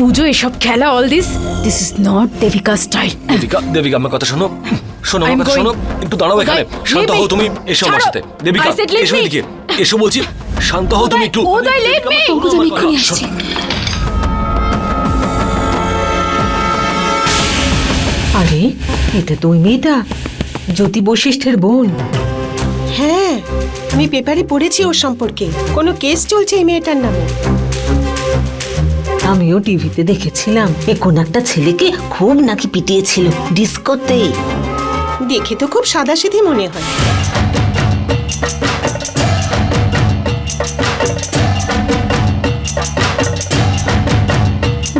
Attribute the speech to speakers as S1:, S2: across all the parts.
S1: পুজো এসব খেলা, all this is not Debika style.
S2: Debika আমার কথা শোনো, আমার
S1: I'm
S2: কথা
S1: going.
S2: শোনো, একটু দাঁড়াও এখানে। শান্ত হও তুমি, এসো আমার সাথে। দেবিকা
S1: I said let
S2: এসো
S1: me.
S2: এদিকে, এসো বলছি। শান্ত হও তুমি একটু।
S1: উদয়, let me.
S3: পঙ্কজ, আমি এক্ষুনি আসছি।
S4: আরে এটা তো ওই মেয়েটা, জ্যোতি বশিষ্ঠের বোন।
S3: হ্যাঁ, আমি পেপারে পড়েছি ওর সম্পর্কে, কোনো কেস চলছে এই মেয়েটার নামে।
S4: আমিও টিভিতে দেখেছিলাম কোন একটা ছেলেকে খুব নাকি পিটিয়েছিল ডিস্কোতে।
S3: দেখে তো খুব সাদাসিধে মনে হয়।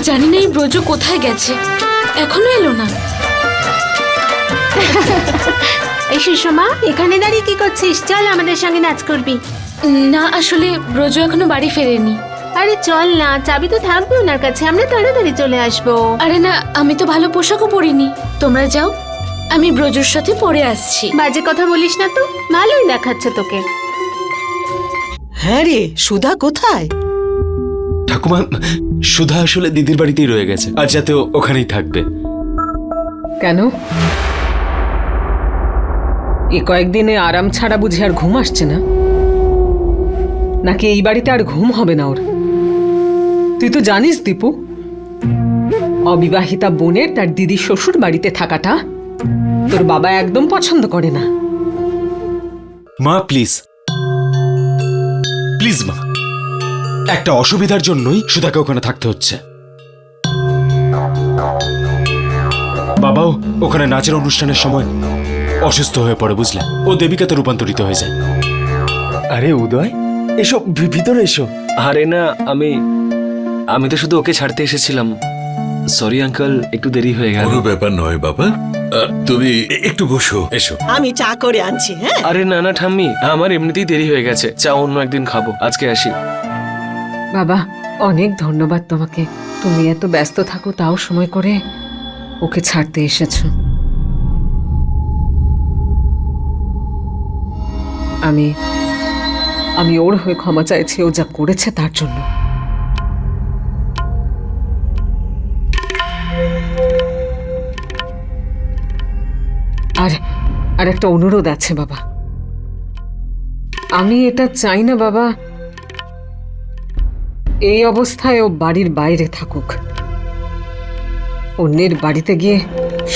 S1: জানি না এই ব্রজ কোথায় গেছে, এখনো এলো না।
S5: এই সুষমা, এখানে দাঁড়িয়ে কি করছিস? চল আমাদের সঙ্গে নাচ করবি।
S1: না, আসলে ব্রজ এখনো বাড়ি ফেরেনি।
S5: আরে চল না, চাবি তো থাকবে ওনার কাছে, আমরা তাড়াতাড়ি চলে আসবো।
S1: আরে না, আমি তো ভালো পোশাকও পরিনি। তোমরা যাও, আমি ব্রজর সাথে পরে আসছি।
S5: বাজে কথা বলিস না তো, ভালোই দেখাচ্ছে তোকে।
S3: হ্যাঁ রে, সুধা কোথায়?
S6: ঠাকুমা, সুধা আসলে দিদির বাড়িতেই রয়ে গেছে, আজ রাতে ওখানেই থাকবে।
S4: কেন? এ কয়েকদিনে আরাম ছাড়া বুঝি আর ঘুম আসছে না? নাকি এই বাড়িতে আর ঘুম হবে না ওর? তুই তো জানিস দীপু, অবিবাহিতা বোনের তার দিদি শ্বশুর বাড়িতে থাকাটা তোর বাবা একদম পছন্দ করে না।
S6: মা প্লিজ প্লিজ মা, একটা অসুবিধার জন্যই সুধাকে ওখানে থাকতে হচ্ছে। বাবাও ওখানে নাচের অনুষ্ঠানের সময় অসুস্থ হয়ে পড়ে, বুঝলে? ও দেবিকাতে রূপান্তরিত হয়ে যায়।
S2: আরে উদয়, এসো ভিতরে এসো। আরে না, আমি তো শুধু ওকে ছাড়তে এসেছিলাম। সরি আঙ্কেল, একটু দেরি হয়ে গেল।
S7: কোনো ব্যাপার নয় বাবা, তুমি একটু বসো, এসো।
S3: আমি চা করে আনছি। হ্যাঁ,
S2: আরে না না ঠাম্মি, আমার এমনিতেই দেরি হয়ে গেছে, চা অন্য একদিন খাবো, আজকে আসি।
S4: বাবা অনেক ধন্যবাদ তোমাকে, তুমি এত ব্যস্ত থাকো তাও সময় করে ওকে ছাড়তে এসেছো। আমি ওর হয়ে ক্ষমা চাইছি ও যা করেছে তার জন্য। আর একটা অনুরোধ আছে বাবা, আমি এটা চাই না বাবা এই অবস্থায় ও বাড়ির বাইরে থাকুক। অন্যের বাড়িতে গিয়ে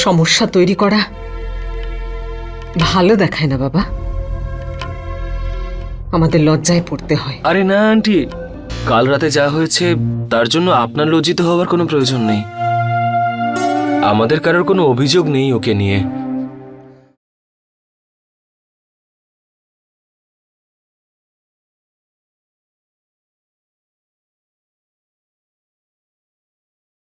S4: সমস্যা তৈরি করা ভালো দেখায় না বাবা, আমাদের লজ্জায় পড়তে হয়।
S2: আরে না আন্টি, কাল রাতে যা হয়েছে তার জন্য আপনার লজ্জিত হওয়ার কোনো প্রয়োজন নেই। আমাদের কারোর কোনো অভিযোগ নেই ওকে নিয়ে।